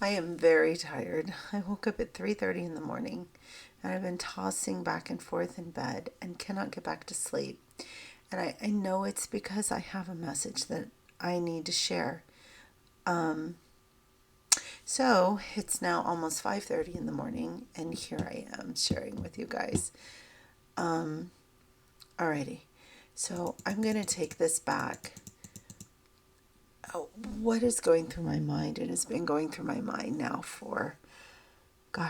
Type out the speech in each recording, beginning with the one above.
I am very tired. I woke up at 3:30 in the morning and I've been tossing back and forth in bed and cannot get back to sleep. And I know it's because I have a message that I need to share. Um, so it's now almost 5:30 in the morning and here I am sharing with you guys. Um, Alrighty. So I'm going to take this back. Oh, what is going through my mind, and has been going through my mind now for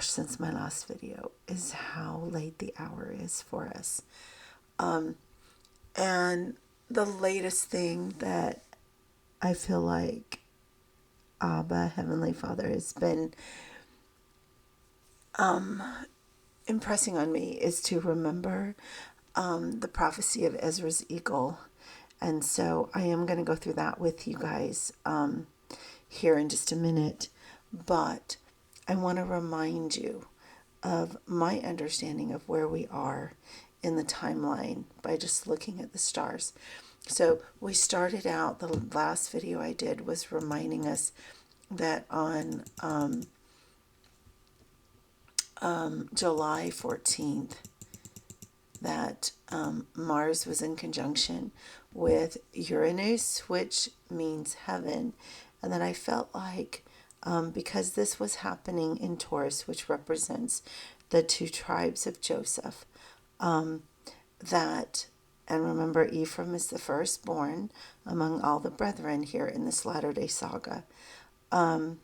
since my last video, is how late the hour is for us. And the latest thing that I feel like Abba, Heavenly Father, has been impressing on me is to remember the prophecy of Ezra's eagle. And so I am going to go through that with you guys here in just a minute. But I want to remind you of my understanding of where we are in the timeline by just looking at the stars. So we started out, the last video I did was reminding us that on July 14th, that Mars was in conjunction with Uranus, which means heaven. And then I felt like because this was happening in Taurus, which represents the two tribes of Joseph, that, and remember, Ephraim is the firstborn among all the brethren here in this Latter-day Saga. I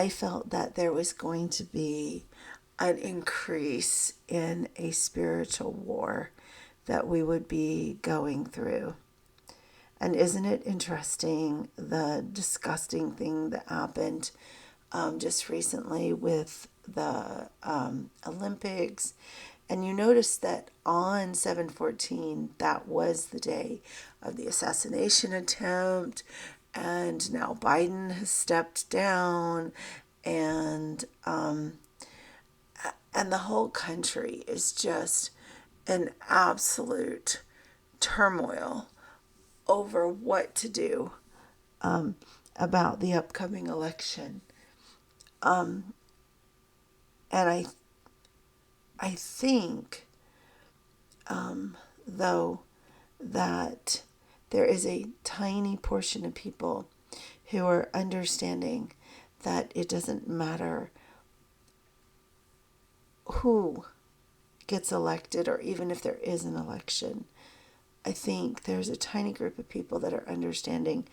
felt that there was going to be an increase in a spiritual war that we would be going through. And isn't it interesting, the disgusting thing that happened just recently with the Olympics? And you notice that on 7/14, that was the day of the assassination attempt. And now Biden has stepped down, and the whole country is just in absolute turmoil over what to do about the upcoming election. And I think, though, that there is a tiny portion of people who are understanding that it doesn't matter who gets elected or even if there is an election. I think there's a tiny group of people that are understanding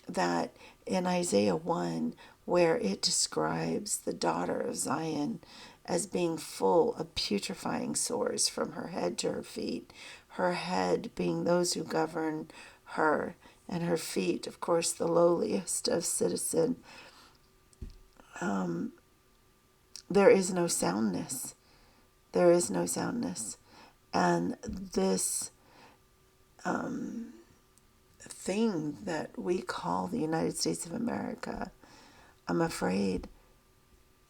that in Isaiah 1, where it describes the daughter of Zion as being full of putrefying sores from her head to her feet, her head being those who govern her, and her feet, of course, the lowliest of citizen, there is no soundness. There is no soundness. And this thing that we call the United States of America, I'm afraid,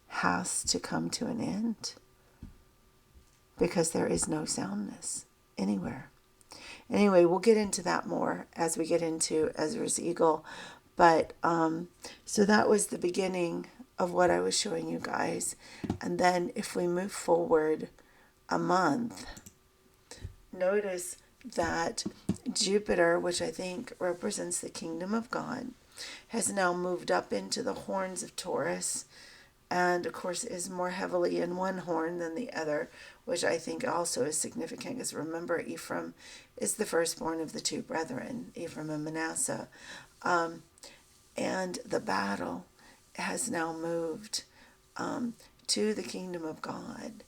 has to come to an end because there is no soundness anywhere. Anyway, we'll get into that more as we get into Ezra's eagle. But so that was the beginning of what I was showing you guys. And then if we move forward a month, notice that Jupiter, which I think represents the kingdom of God, has now moved up into the horns of Taurus, and of course is more heavily in one horn than the other, which I think also is significant because remember, Ephraim is the firstborn of the two brethren, Ephraim and Manasseh. And the battle has now moved to the kingdom of God.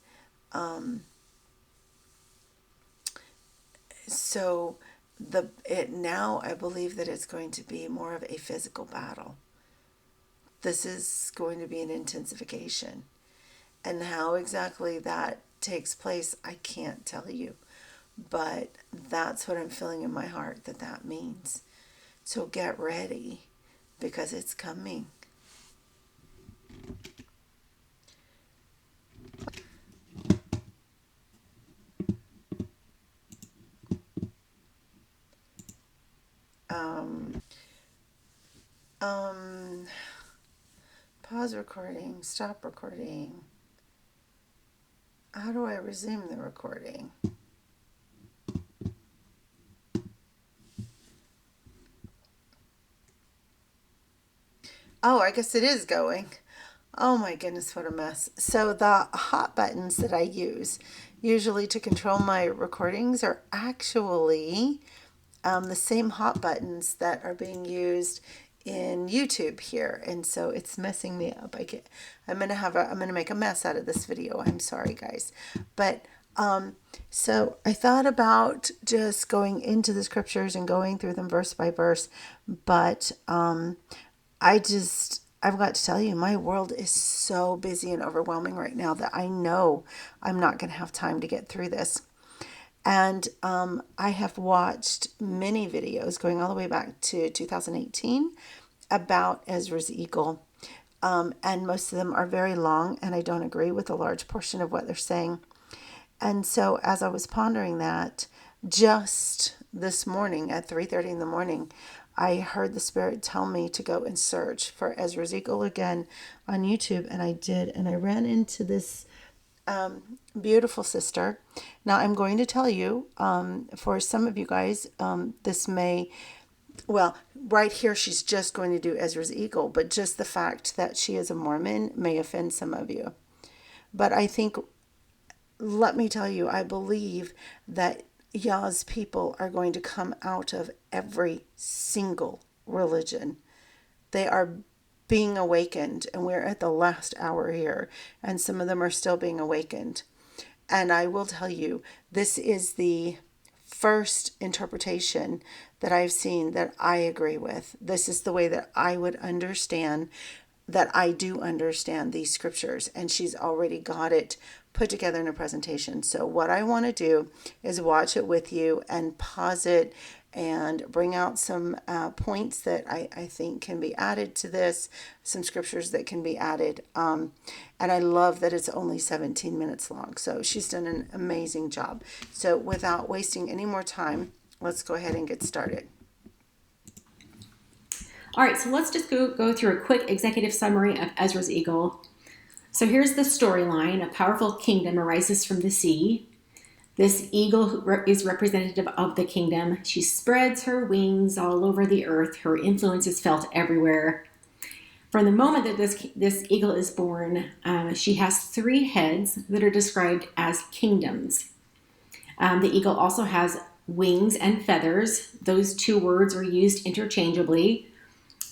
So now I believe that it's going to be more of a physical battle. This is going to be an intensification. And how exactly that takes place, I can't tell you. But that's what I'm feeling in my heart that means. So get ready because it's coming. Um, um, Pause recording. Stop recording. How do I resume the recording? Oh, I guess it is going. Oh my goodness, what a mess. So the hot buttons that I use usually to control my recordings are actually the same hot buttons that are being used in YouTube here, and so it's messing me up. I'm gonna make a mess out of this video. I'm sorry, guys, but so I thought about just going into the scriptures and going through them verse by verse, but I've got to tell you, my world is so busy and overwhelming right now that I know I'm not going to have time to get through this. And I have watched many videos going all the way back to 2018 about Ezra's eagle. And most of them are very long, and I don't agree with a large portion of what they're saying. And so as I was pondering that, just this morning at 3:30 in the morning, I heard the Spirit tell me to go and search for Ezra's eagle again on YouTube, and I did. And I ran into this beautiful sister. Now, I'm going to tell you, for some of you guys, this may, well, right here, she's just going to do Ezra's eagle, but just the fact that she is a Mormon may offend some of you. But I think, let me tell you, I believe that Yah's people are going to come out of every single religion. They are being awakened, and we're at the last hour here, and some of them are still being awakened. And I will tell you, this is the first interpretation that I've seen that I agree with. This is the way that I would understand, that I do understand these scriptures, and she's already got it put together in a presentation. So what I want to do is watch it with you and pause it and bring out some points that I think can be added to this, some scriptures that can be added. And I love that it's only 17 minutes long. So she's done an amazing job. So without wasting any more time, let's go ahead and get started. All right, so let's just go through a quick executive summary of Ezra's eagle. So here's the storyline. A powerful kingdom arises from the sea. This eagle is representative of the kingdom. She spreads her wings all over the earth. Her influence is felt everywhere. From the moment that this eagle is born, she has 3 heads that are described as kingdoms. The eagle also has wings and feathers. Those 2 words are used interchangeably.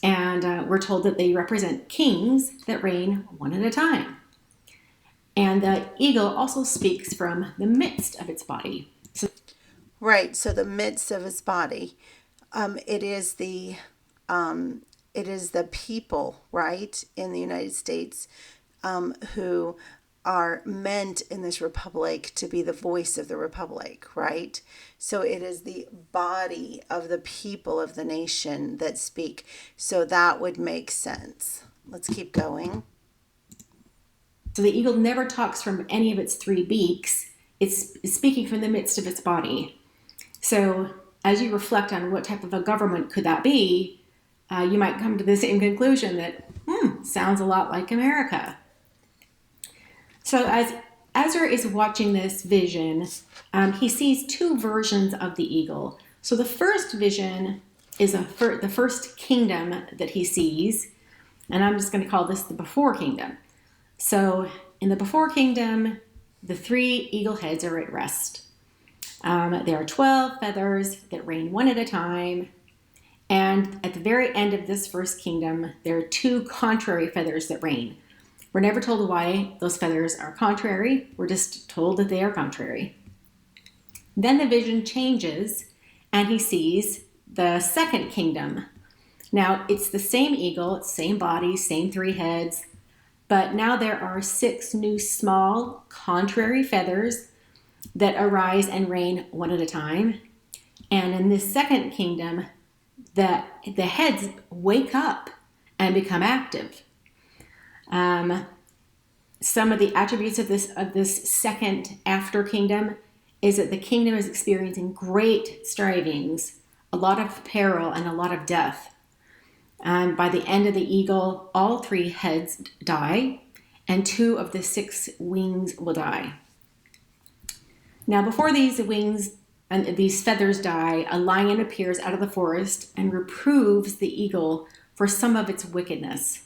And we're told that they represent kings that reign one at a time. And the eagle also speaks from the midst of its body. Right, so the midst of its body. It is the people, right, in the United States who are meant in this republic to be the voice of the republic, right? So it is the body of the people of the nation that speak. So that would make sense. Let's keep going. So the eagle never talks from any of its 3 beaks. It's speaking from the midst of its body. So as you reflect on what type of a government could that be, you might come to the same conclusion that, sounds a lot like America. So as Ezra is watching this vision, he sees 2 versions of the eagle. So the first vision is the first kingdom that he sees, and I'm just going to call this the before kingdom. So in the before kingdom, the 3 eagle heads are at rest. There are 12 feathers that reign one at a time. And at the very end of this first kingdom, there are 2 contrary feathers that reign. We're never told why those feathers are contrary. We're just told that they are contrary. Then the vision changes, and he sees the second kingdom. Now, it's the same eagle, it's same body, same 3 heads, but now there are 6 new small contrary feathers that arise and reign one at a time. And in this second kingdom, the heads wake up and become active. Some of the attributes of this second after kingdom is that the kingdom is experiencing great strivings, a lot of peril, and a lot of death. By the end of the eagle, all 3 heads die, and 2 of the 6 wings will die. Now, before these wings and these feathers die, a lion appears out of the forest and reproves the eagle for some of its wickedness.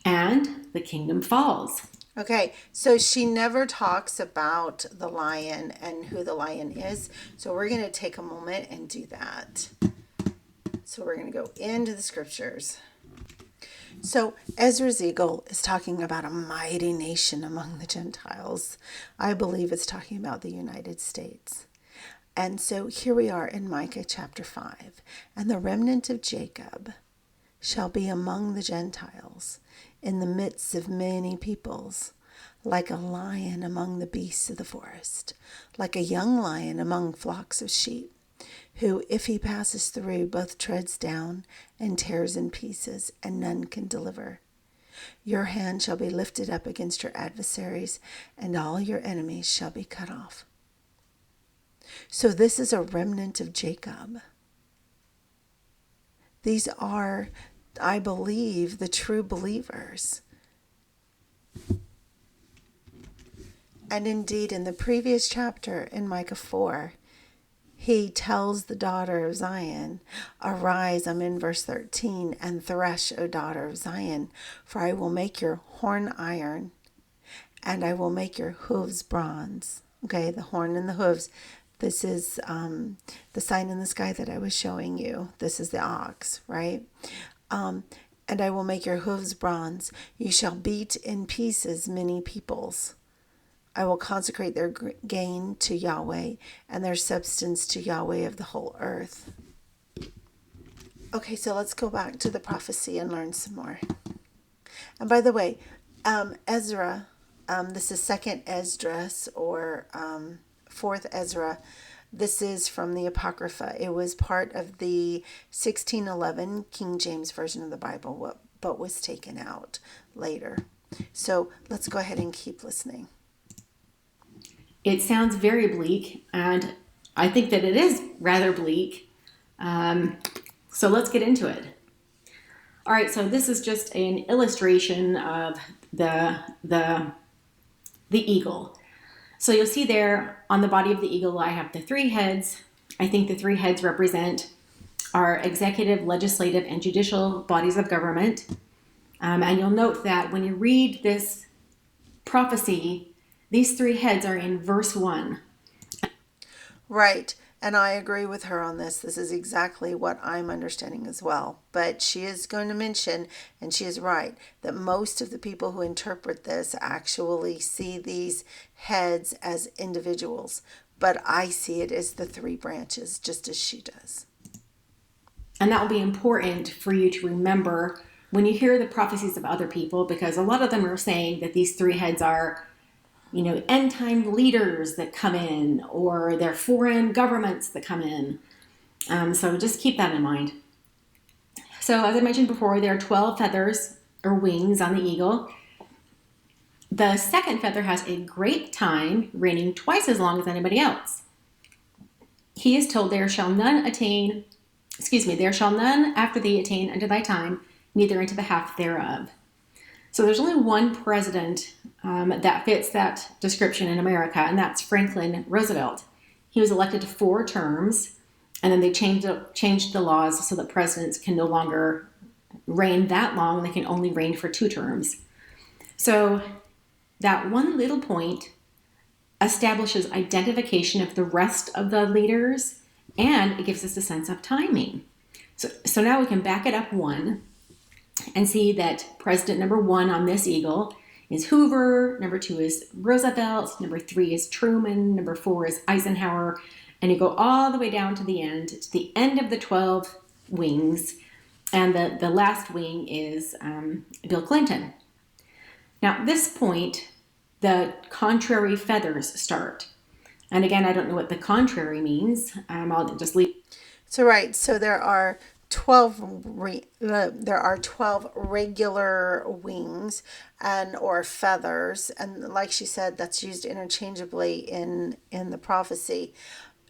And the kingdom falls. Okay, so she never talks about the lion and who the lion is. So we're going to take a moment and do that. So we're going to go into the scriptures. So Ezra's eagle is talking about a mighty nation among the Gentiles. I believe it's talking about the United States. And so here we are in Micah chapter 5. And the remnant of Jacob shall be among the Gentiles, in the midst of many peoples, like a lion among the beasts of the forest, like a young lion among flocks of sheep, who, if he passes through, both treads down and tears in pieces, and none can deliver. Your hand shall be lifted up against your adversaries, and all your enemies shall be cut off. So this is a remnant of Jacob. These are, I believe, the true believers. And indeed, in the previous chapter, in Micah 4, he tells the daughter of Zion, arise, I'm in verse 13, and thresh, O daughter of Zion, for I will make your horn iron, and I will make your hooves bronze. Okay, the horn and the hooves. This is the sign in the sky that I was showing you. This is the ox, right? And I will make your hooves bronze. You shall beat in pieces many peoples. I will consecrate their gain to Yahweh and their substance to Yahweh of the whole earth. Okay, so let's go back to the prophecy and learn some more. And by the way, Ezra, this is 2nd Esdras or 4th Ezra. This is from the Apocrypha. It was part of the 1611 King James Version of the Bible, but was taken out later. So let's go ahead and keep listening. It sounds very bleak, and I think that it is rather bleak. So let's get into it. All right, so this is just an illustration of the eagle. So you'll see there on the body of the eagle, I have the 3 heads. I think the 3 heads represent our executive, legislative, and judicial bodies of government. And you'll note that when you read this prophecy, these 3 heads are in verse 1. Right. And I agree with her on this. This is exactly what I'm understanding as well. But she is going to mention, and she is right, that most of the people who interpret this actually see these heads as individuals. But I see it as the 3 branches, just as she does. And that will be important for you to remember when you hear the prophecies of other people, because a lot of them are saying that these 3 heads are, end time leaders that come in, or they're foreign governments that come in. So just keep that in mind. So as I mentioned before, there are 12 feathers or wings on the eagle. The second feather has a great time, reigning twice as long as anybody else. He is told, there shall none after thee attain unto thy time, neither into the half thereof. So there's only one president that fits that description in America, and that's Franklin Roosevelt. He was elected to 4 terms, and then they changed the laws so that presidents can no longer reign that long. They can only reign for 2 terms. So that one little point establishes identification of the rest of the leaders, and it gives us a sense of timing. So now we can back it up 1 and see that president number 1 on this eagle is Hoover, number 2 is Roosevelt, number 3 is Truman, number 4 is Eisenhower, and you go all the way down to the end of the 12 wings, and the last wing is Bill Clinton. Now at this point, the contrary feathers start. And again, I don't know what the contrary means. I'll just leave. So right, so there are 12 regular wings or feathers, and like she said, that's used interchangeably in the prophecy.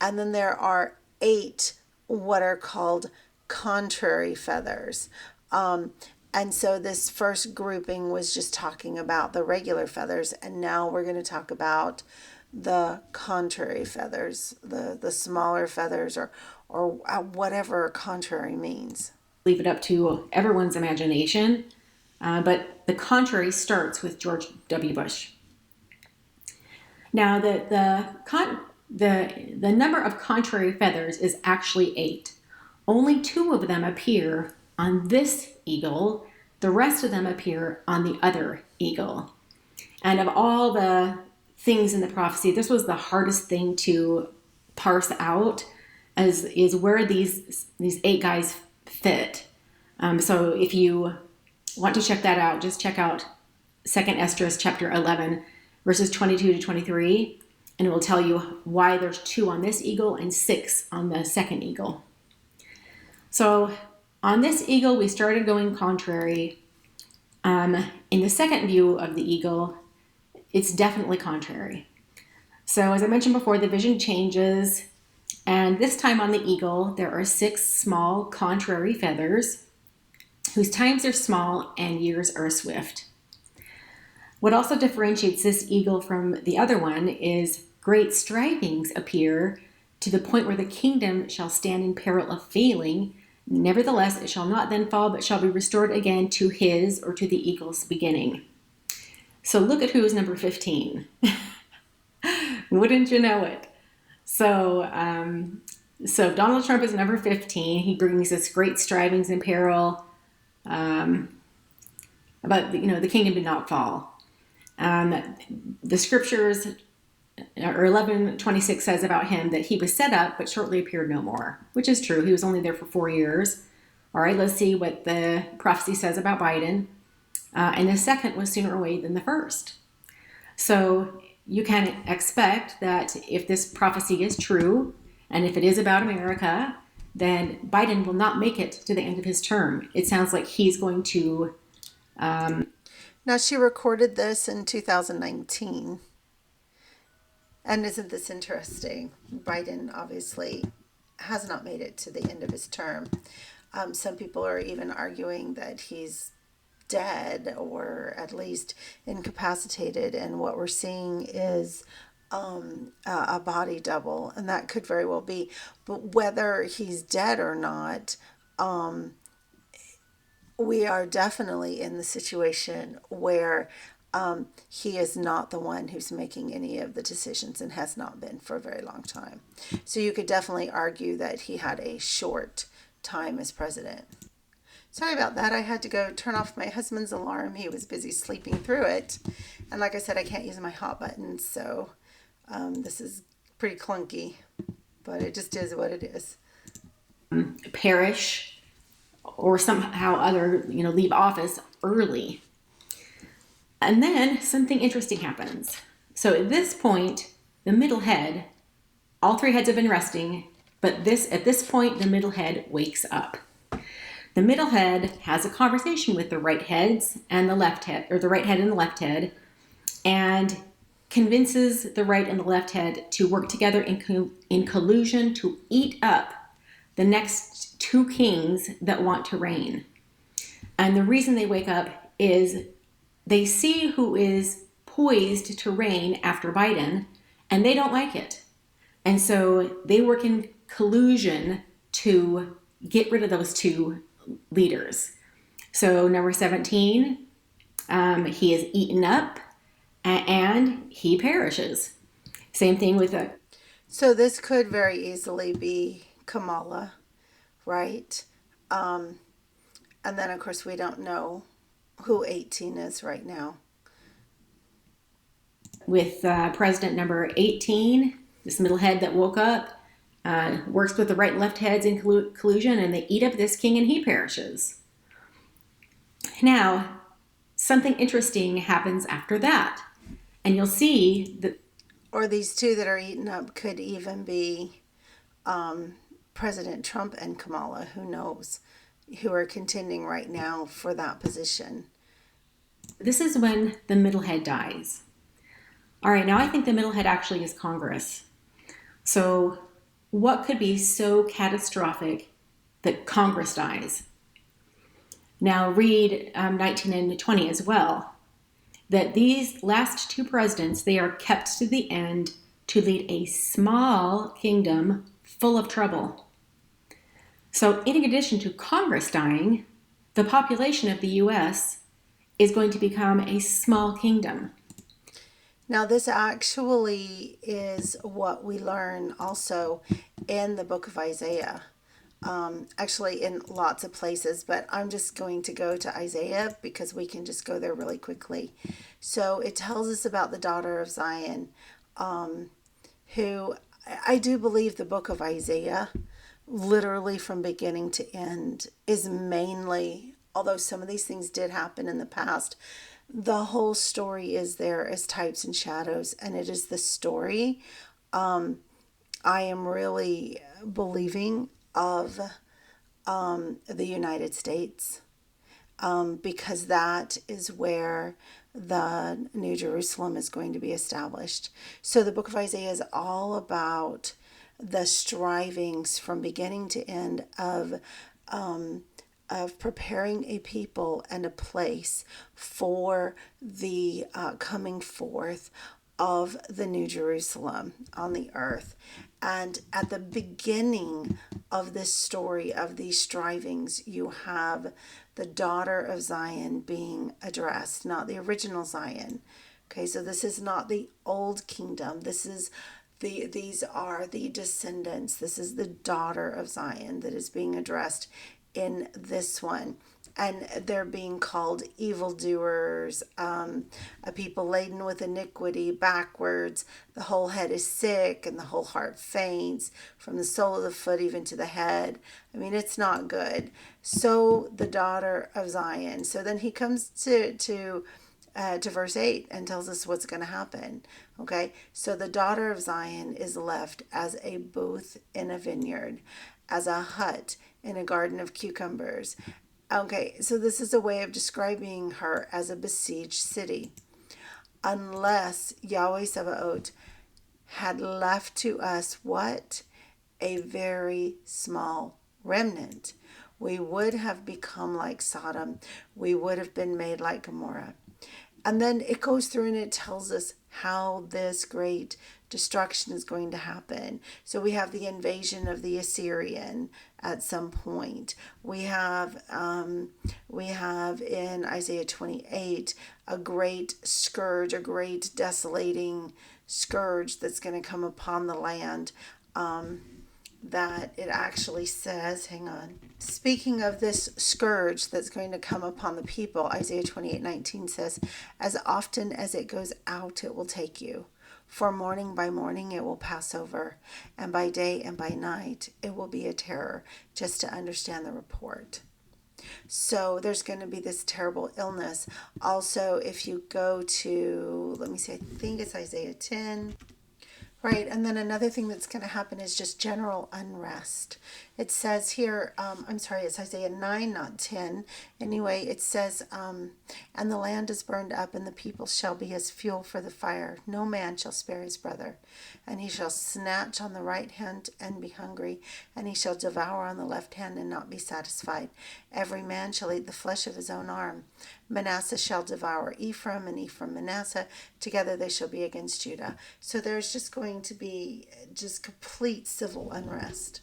And then there are 8 what are called contrary feathers. And so this first grouping was just talking about the regular feathers, and now we're going to talk about the contrary feathers, the smaller feathers, or whatever contrary means. Leave it up to everyone's imagination, but the contrary starts with George W. Bush. Now, the number of contrary feathers is actually 8. Only 2 of them appear on this eagle. The rest of them appear on the other eagle. And of all the things in the prophecy, this was the hardest thing to parse out, is where these 8 guys fit. So if you want to check that out, just check out 2nd Esdras chapter 11, verses 22 to 23, and it will tell you why there's 2 on this eagle and 6 on the second eagle. So on this eagle, we started going contrary. In the second view of the eagle, it's definitely contrary. So as I mentioned before, the vision changes, and this time on the eagle, there are 6 small contrary feathers whose times are small and years are swift. What also differentiates this eagle from the other one is great strivings appear to the point where the kingdom shall stand in peril of failing. Nevertheless, it shall not then fall, but shall be restored again to his, or to the eagle's beginning. So look at who is number 15. Wouldn't you know it? So Donald Trump is number 15. He brings us great strivings in peril. But the kingdom did not fall. The scriptures, or 11:26 says about him that he was set up, but shortly appeared no more, which is true. He was only there for 4 years. All right, let's see what the prophecy says about Biden. And the second was sooner away than the first. So you can expect that if this prophecy is true, and if it is about America, then Biden will not make it to the end of his term. It sounds like he's going to... Now, she recorded this in 2019. And isn't this interesting? Biden obviously has not made it to the end of his term. Some people are even arguing that he's dead, or at least incapacitated, and what we're seeing is a body double, and that could very well be. But whether he's dead or not, we are definitely in the situation where he is not the one who's making any of the decisions, and has not been for a very long time. So you could definitely argue that he had a short time as president. Sorry about that. I had to go turn off my husband's alarm. He was busy sleeping through it. And like I said, I can't use my hot buttons, so this is pretty clunky. But it just is what it is. Perish, or somehow other, leave office early. And then something interesting happens. So at this point, the middle head, all 3 heads have been resting, but at this point, the middle head wakes up. The middle head has a conversation with the right heads and the left head, or the right head and the left head, and convinces the right and the left head to work together in collusion to eat up the next 2 kings that want to reign. And the reason they wake up is they see who is poised to reign after Biden, and they don't like it. And so they work in collusion to get rid of those 2 leaders. So number 17, he is eaten up and he perishes. Same thing with a... So this could very easily be Kamala, right? And then, of course, we don't know who 18 is right now. With president number 18, this middle head that woke up, works with the right and left heads in collusion, and they eat up this king and he perishes. Now, something interesting happens after that. And you'll see that... Or these 2 that are eaten up could even be President Trump and Kamala, who knows, who are contending right now for that position. This is when the middle head dies. All right, now I think the middle head actually is Congress. So what could be so catastrophic that Congress dies? Now read 19 and 20 as well. That these last two presidents, they are kept to the end to lead a small kingdom full of trouble. So in addition to Congress dying, the population of the U.S. is going to become a small kingdom. Now, this actually is what we learn also in the book of Isaiah. Actually, in lots of places, but I'm just going to go to Isaiah because we can just go there really quickly. So it tells us about the daughter of Zion, who I do believe the book of Isaiah, literally from beginning to end, is mainly, although some of these things did happen in the past, the whole story is there as types and shadows, and it is the story I am really believing of the United States, because that is where the New Jerusalem is going to be established. So the book of Isaiah is all about the strivings from beginning to end of preparing a people and a place for the coming forth of the New Jerusalem on the earth. And at the beginning of this story, of these strivings, you have the daughter of Zion being addressed, not the original Zion. Okay, so this is not the old kingdom. These are the descendants. This is the daughter of Zion that is being addressed in this one. And they're being called evildoers, a people laden with iniquity, backwards. The whole head is sick and the whole heart faints, from the sole of the foot even to the head. I mean, it's not good. So the daughter of Zion. So then he comes to verse 8 and tells us what's going to happen. Okay, so the daughter of Zion is left as a booth in a vineyard, as a hut in a garden of cucumbers. Okay, so this is a way of describing her as a besieged city. Unless Yahweh Sabaoth had left to us what? A very small remnant. We would have become like Sodom. We would have been made like Gomorrah. And then it goes through and it tells us how this great destruction is going to happen. So we have the invasion of the Assyrian at some point. We have in Isaiah 28 a great scourge, a great desolating scourge that's going to come upon the land. That it actually says, hang on. Speaking of this scourge that's going to come upon the people, Isaiah 28:19 says, as often as it goes out, it will take you. For morning by morning it will pass over, and by day and by night it will be a terror, just to understand the report. So there's going to be this terrible illness. Also, if you go to, let me see, I think it's Isaiah 10. Right, and then another thing that's going to happen is just general unrest. It says here, it's Isaiah 9, not 10. Anyway, it says, and the land is burned up, and the people shall be as fuel for the fire. No man shall spare his brother. And he shall snatch on the right hand and be hungry, and he shall devour on the left hand and not be satisfied. Every man shall eat the flesh of his own arm. Manasseh shall devour Ephraim, and Ephraim Manasseh. Together they shall be against Judah. So there's just going to be just complete civil unrest.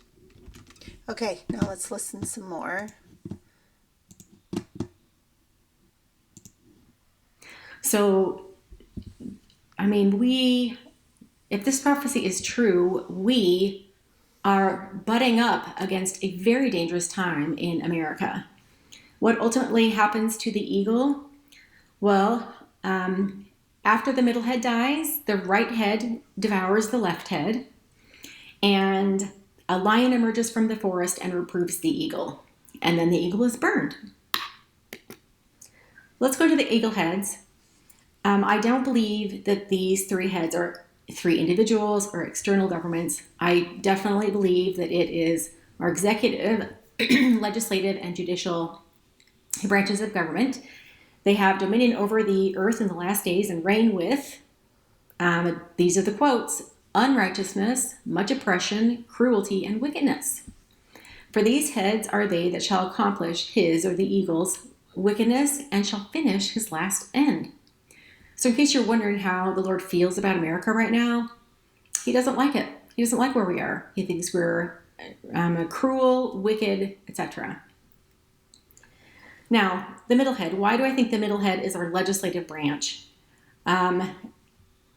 Okay, now let's listen some more. So, I mean, if this prophecy is true, we are butting up against a very dangerous time in America. What ultimately happens to the eagle? Well, after the middle head dies, the right head devours the left head, and a lion emerges from the forest and reproves the eagle, and then the eagle is burned. Let's go to the eagle heads. I don't believe that these three heads are three individuals or external governments. I definitely believe that it is our executive, legislative, and judicial branches of government. They have dominion over the earth in the last days and reign with, these are the quotes, unrighteousness, much oppression, cruelty, and wickedness. For these heads are they that shall accomplish his, or the eagle's, wickedness, and shall finish his last end. So in case you're wondering how the Lord feels about America right now, he doesn't like it. He doesn't like where we are. He thinks we're cruel, wicked, etc. Now, the middle head. Why do I think the middle head is our legislative branch?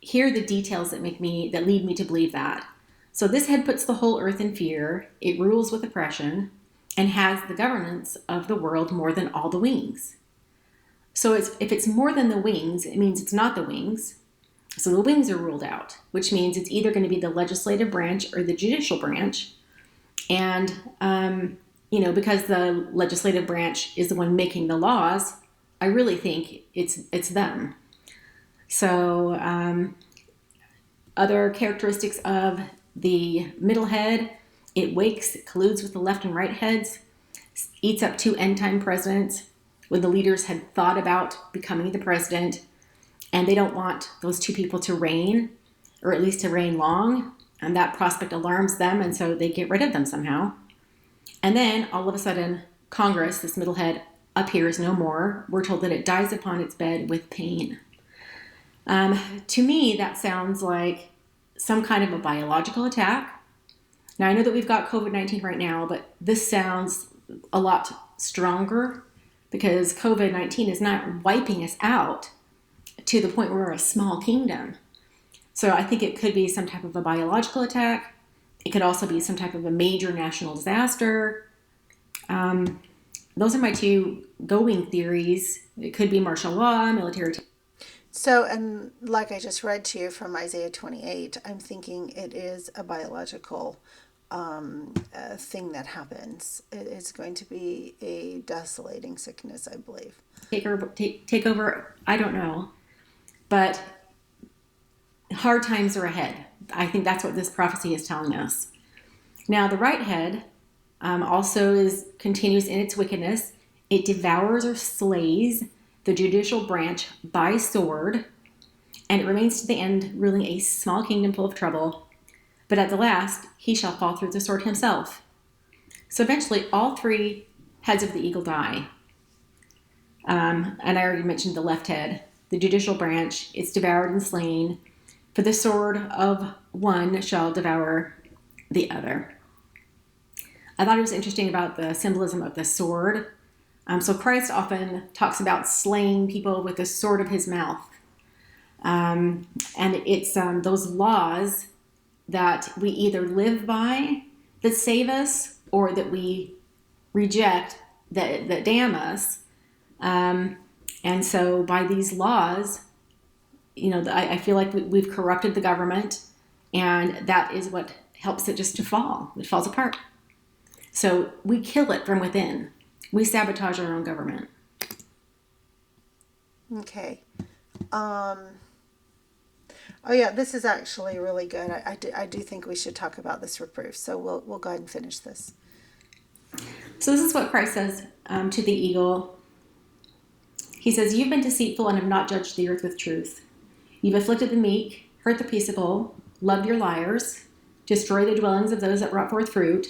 Here are the details that lead me to believe that. So this head puts the whole earth in fear. It rules with oppression and has the governance of the world more than all the wings. So if it's more than the wings, it means it's not the wings. So the wings are ruled out, which means it's either going to be the legislative branch or the judicial branch. And, because the legislative branch is the one making the laws, I really think it's them. So other characteristics of the middle head: it wakes, it colludes with the left and right heads, eats up 2 end-time presidents when the leaders had thought about becoming the president, and they don't want those 2 people to reign, or at least to reign long, and that prospect alarms them, and so they get rid of them somehow. And then all of a sudden, Congress, this middle head, appears no more. We're told that it dies upon its bed with pain. To me, that sounds like some kind of a biological attack. Now, I know that we've got COVID-19 right now, but this sounds a lot stronger because COVID-19 is not wiping us out to the point where we're a small kingdom. So I think it could be some type of a biological attack. It could also be some type of a major national disaster. Those are my 2 going theories. It could be martial law, military. So, and like I just read to you from Isaiah 28, I'm thinking it is a biological thing that happens. It is going to be a desolating sickness, I believe. Take over, I don't know. But hard times are ahead. I think that's what this prophecy is telling us. Now, the right head also continues in its wickedness. It devours or slays the judicial branch by sword, and it remains to the end, ruling a small kingdom full of trouble. But at the last, he shall fall through the sword himself. So eventually, all 3 heads of the eagle die. And I already mentioned the left head. The judicial branch, it's devoured and slain. For the sword of one shall devour the other. I thought it was interesting about the symbolism of the sword. So Christ often talks about slaying people with the sword of his mouth. And it's those laws that we either live by that save us or that we reject that damn us. And so by these laws, I feel like we've corrupted the government, and that is what helps it just to fall. It falls apart. So we kill it from within. We sabotage our own government. Okay. Oh yeah, this is actually really good. I do think we should talk about this reproof. So we'll go ahead and finish this. So this is what Christ says to the eagle. He says, "You've been deceitful and have not judged the earth with truth. You've afflicted the meek, hurt the peaceable, loved your liars, destroyed the dwellings of those that brought forth fruit,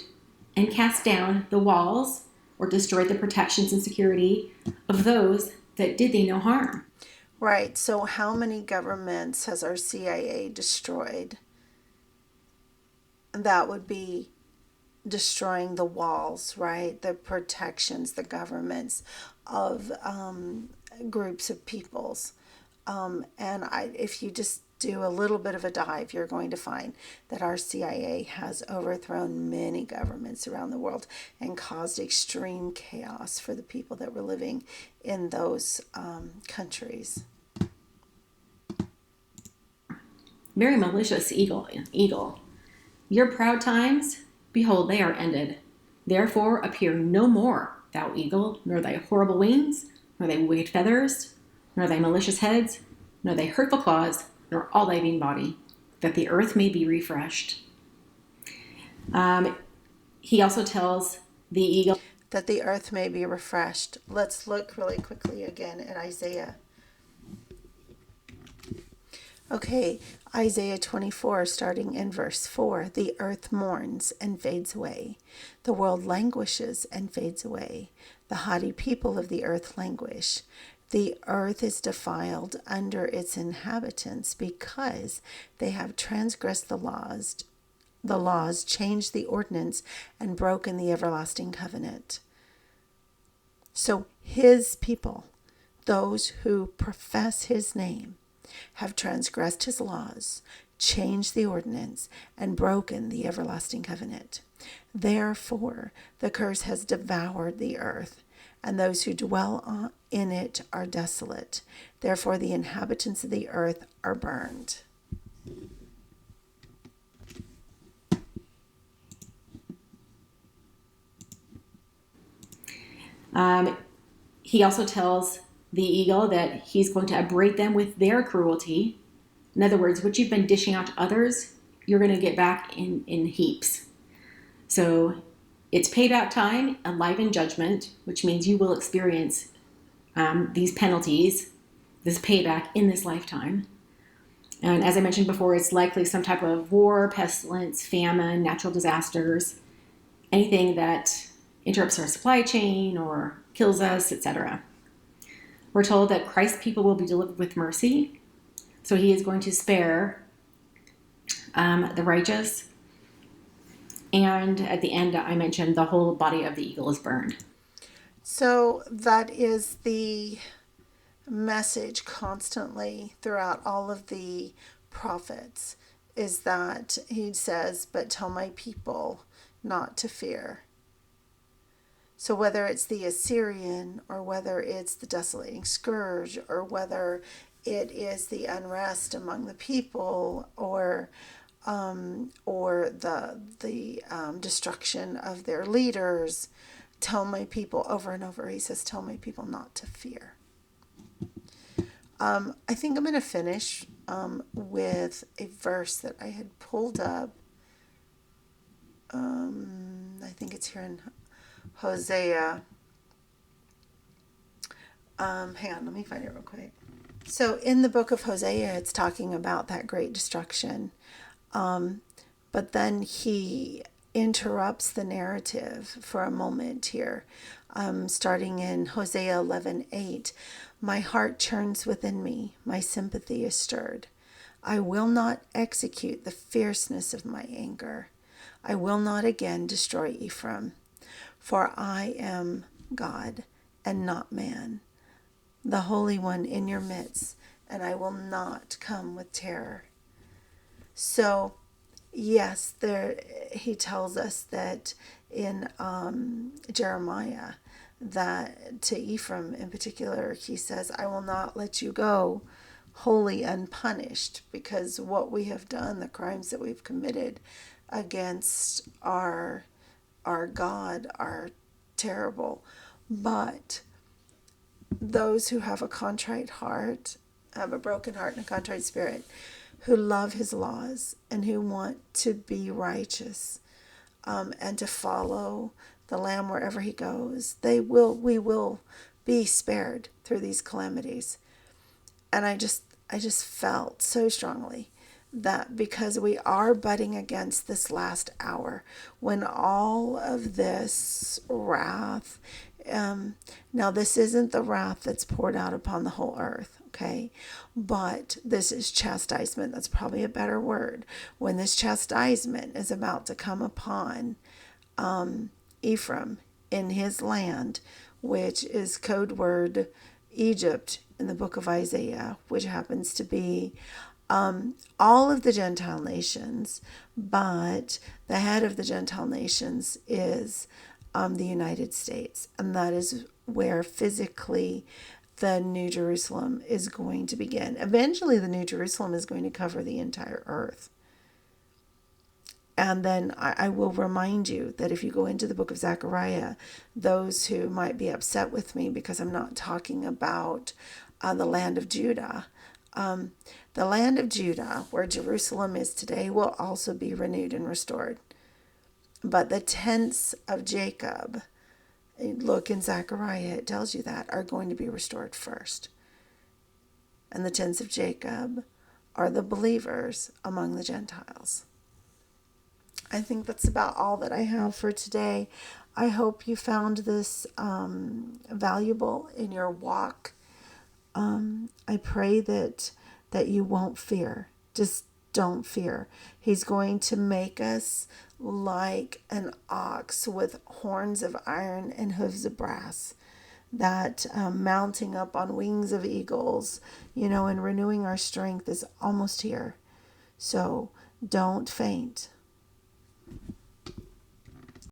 and cast down the walls," or destroyed the protections and security of those that did thee no harm. Right. So how many governments has our CIA destroyed? That would be destroying the walls, right? The protections, the governments of groups of peoples. If you just do a little bit of a dive, you're going to find that our CIA has overthrown many governments around the world and caused extreme chaos for the people that were living in those countries. Very malicious eagle. Your proud times, behold, they are ended. Therefore appear no more, thou eagle, nor thy horrible wings, nor thy wicked feathers, nor thy malicious heads, nor thy hurtful claws, nor all thy vain body, that the earth may be refreshed. He also tells the eagle that the earth may be refreshed. Let's look really quickly again at Isaiah. Okay, Isaiah 24, starting in verse 4. The earth mourns and fades away. The world languishes and fades away. The haughty people of the earth languish. The earth is defiled under its inhabitants because they have transgressed the laws, changed the ordinance, and broken the everlasting covenant. So his people, those who profess his name, have transgressed his laws, changed the ordinance, and broken the everlasting covenant. Therefore, the curse has devoured the earth, and those who dwell in it are desolate. Therefore, the inhabitants of the earth are burned. He also tells the eagle that he's going to upbraid them with their cruelty. In other words, what you've been dishing out to others, you're going to get back in heaps. So it's payback time and life in judgment, which means you will experience these penalties, this payback in this lifetime. And as I mentioned before, it's likely some type of war, pestilence, famine, natural disasters, anything that interrupts our supply chain or kills us, etc. We're told that Christ's people will be delivered with mercy. So he is going to spare the righteous. And at the end, I mentioned the whole body of the eagle is burned. So that is the message constantly throughout all of the prophets, is that he says, but tell my people not to fear. So whether it's the Assyrian, or whether it's the desolating scourge, or whether it is the unrest among the people, or the destruction of their leaders, tell my people, over and over he says, tell my people not to fear. I think I'm going to finish with a verse that I had pulled up. I think it's here in Hosea. Hang on, let me find it real quick. So in the book of Hosea, it's talking about that great destruction. But then he interrupts the narrative for a moment here, starting in Hosea 11:8. My heart churns within me, my sympathy is stirred. I will not execute the fierceness of my anger. I will not again destroy Ephraim, for I am God and not man, the Holy One in your midst, and I will not come with terror. So, yes, he tells us that in Jeremiah, that to Ephraim in particular, he says, I will not let you go wholly unpunished, because what we have done, the crimes that we've committed against our God, are terrible. But those who have a contrite heart, have a broken heart and a contrite spirit, who love his laws and who want to be righteous, and to follow the Lamb wherever he goes, we will be spared through these calamities. And I just felt so strongly that because we are butting against this last hour, when all of this wrath, now this isn't the wrath that's poured out upon the whole earth, okay? But this is chastisement. That's probably a better word. When this chastisement is about to come upon Ephraim in his land, which is code word Egypt in the book of Isaiah, which happens to be all of the Gentile nations, but the head of the Gentile nations is the United States, and that is where physically the New Jerusalem is going to begin. Eventually, the New Jerusalem is going to cover the entire earth. And then I will remind you that if you go into the book of Zechariah, those who might be upset with me because I'm not talking about the land of Judah, the land of Judah, where Jerusalem is today, will also be renewed and restored. But the tents of Jacob, look in Zechariah, it tells you that, are going to be restored first. And the tents of Jacob are the believers among the Gentiles. I think that's about all that I have for today. I hope you found this valuable in your walk. I pray that you won't fear. Just don't fear. He's going to make us like an ox with horns of iron and hooves of brass, that mounting up on wings of eagles, and renewing our strength is almost here. So don't faint.